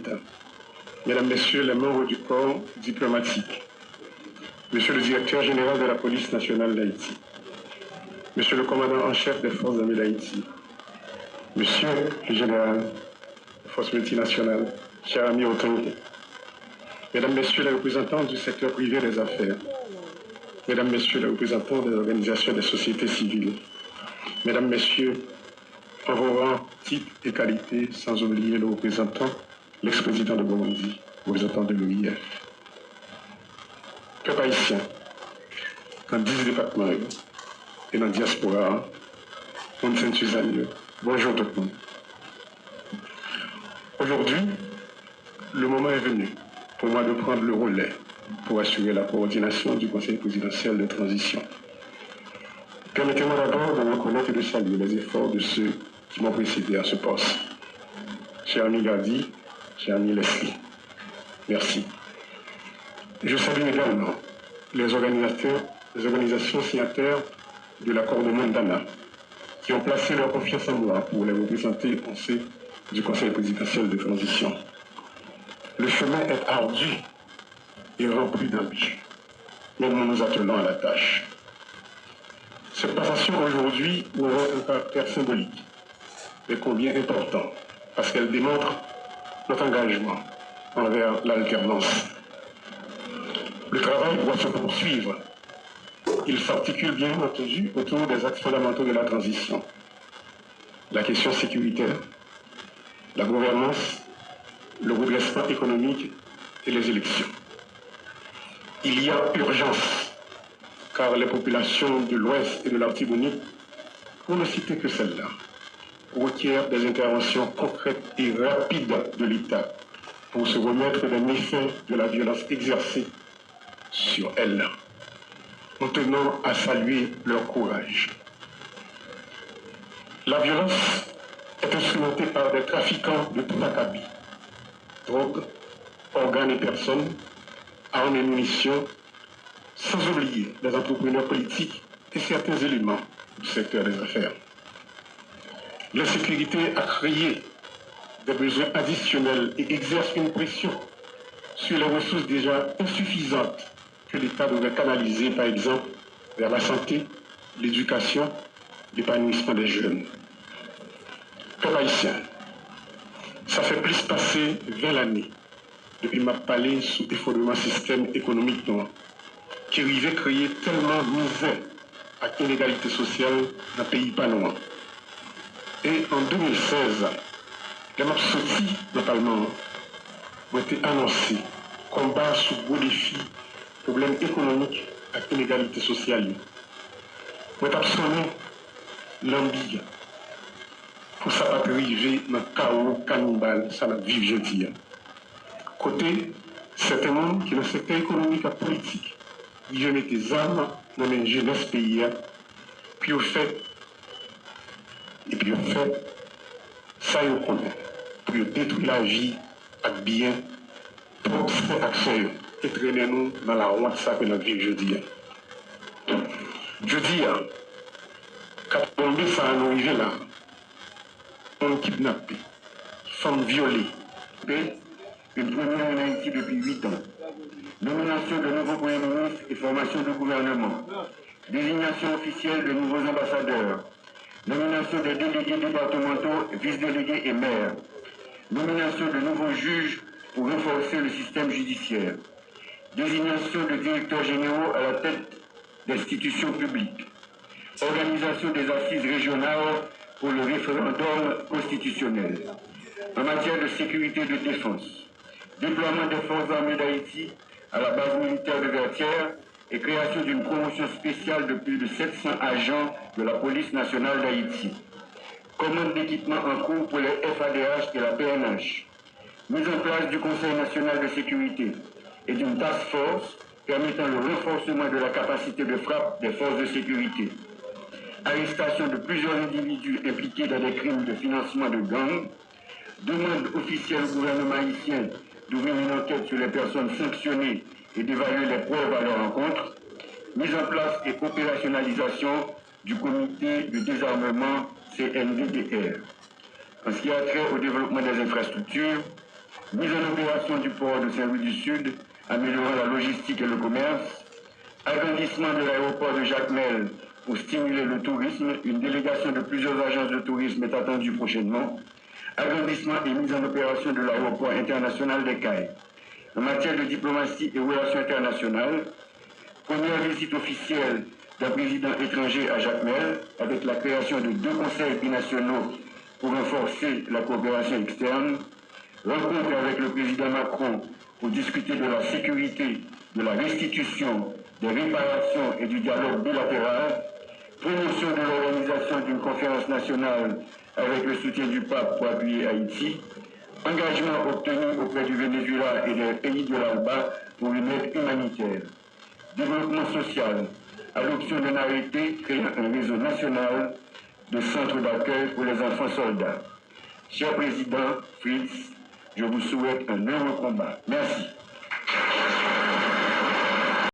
l'État, Mesdames, Messieurs les membres du corps diplomatique, Monsieur le directeur général de la police nationale d'Haïti, Monsieur le commandant en chef des forces armées d'Haïti, Monsieur le général des forces multinationales, chers amis autorités, Mesdames, Messieurs les représentants du secteur privé des affaires, Mesdames, Messieurs les représentants des organisations des sociétés civiles, Mesdames, Messieurs, en vos rangs, titres et qualités, sans oublier le représentant, l'ex-président de Burundi, représentant de l'OIF. Peuple haïtien, dans 10 départements et dans la diaspora, monde Saint-Suzanne, bonjour tout le monde. Aujourd'hui, le moment est venu pour moi de prendre le relais pour assurer la coordination du Conseil présidentiel de transition. Permettez-moi d'abord de reconnaître et de saluer les efforts de ceux qui m'ont précédé à ce poste. Cher ami Gadi, cher ami Leslie, merci. Je salue également les organisations signataires de l'accord de Mandana qui ont placé leur confiance en moi pour les représenter au sein du Conseil présidentiel de transition. Le chemin est ardu et rempli d'embûches, mais nous nous attelons à la tâche. Cette passation aujourd'hui aura un caractère symbolique, mais combien important, parce qu'elle démontre notre engagement envers l'alternance. Le travail doit se poursuivre. Il s'articule bien entendu autour des axes fondamentaux de la transition. La question sécuritaire, la gouvernance, le redressement économique et les élections. Il y a urgence, car les populations de l'Ouest et de l'Artibonite, pour ne citer que celle-là, requièrent des interventions concrètes et rapides de l'État pour se remettre des méfaits de la violence exercée sur elles. Nous tenons à saluer leur courage. La violence est instrumentée par des trafiquants de tout acabit, drogue, organes et personnes, armes et munitions, sans oublier les entrepreneurs politiques et certains éléments du secteur des affaires. L'insécurité a créé des besoins additionnels et exerce une pression sur les ressources déjà insuffisantes que l'État devrait canaliser, par exemple, vers la santé, l'éducation, l'épanouissement des jeunes. Peuple haïtien, ça fait plus passer 20 années depuis ma parlé sous effondrement système économique noir, qui arrivait à créer tellement de misère et inégalité sociale dans le pays pas loin. Et en 2016, les maps sortis dans le Parlement ont été annoncés combat sous gros défis, problèmes économiques et inégalité sociale. Ont absorbé l'ambigue pour ça pas arriver dans le chaos cannibale, ça va vivre jeudi. Côté, certains monde qui dans le secteur économique et politique, ils mettent des armes dans les jeunesse pays, puis au fait, ça ils connaissent, pour détruire la vie avec bien, pour faire action et traîner nous dans la honte ça que nous vivons jeudi. Jeudi, quand on ça nous arrive là, on kidnappé, femmes violées, une première en Haïti depuis 8 ans. Nomination de nouveaux premiers ministres et formation de gouvernement. Désignation officielle de nouveaux ambassadeurs. Nomination des délégués départementaux, vice-délégués et maires. Nomination de nouveaux juges pour renforcer le système judiciaire. Désignation de directeurs généraux à la tête d'institutions publiques. Organisation des assises régionales pour le référendum constitutionnel. En matière de sécurité et de défense. Déploiement des forces armées d'Haïti à la base militaire de Vertières et création d'une promotion spéciale de plus de 700 agents de la police nationale d'Haïti. Commande d'équipement en cours pour les FADH et la PNH. Mise en place du Conseil national de sécurité et d'une task force permettant le renforcement de la capacité de frappe des forces de sécurité. Arrestation de plusieurs individus impliqués dans des crimes de financement de gangs. Demande officielle au gouvernement haïtien d'ouvrir une enquête sur les personnes sanctionnées et d'évaluer les preuves à leur encontre. Mise en place et opérationnalisation du comité de désarmement CNDDR. En ce qui a trait au développement des infrastructures, mise en opération du port de Saint-Louis du Sud, améliorant la logistique et le commerce, agrandissement de l'aéroport de Jacmel pour stimuler le tourisme, une délégation de plusieurs agences de tourisme est attendue prochainement, agrandissement et mise en opération de l'aéroport international des Cayes. En matière de diplomatie et relations internationales, première visite officielle d'un président étranger à Jacmel, avec la création de 2 conseils binationaux pour renforcer la coopération externe, rencontre avec le président Macron pour discuter de la sécurité, de la restitution, des réparations et du dialogue bilatéral, promotion de l'organisation d'une conférence nationale avec le soutien du pape pour appuyer Haïti, engagement obtenu auprès du Venezuela et des pays de l'ALBA pour une aide humanitaire, développement social, adoption d'un arrêté créant un réseau national de centres d'accueil pour les enfants soldats. Cher Président Fritz, je vous souhaite un heureux combat. Merci.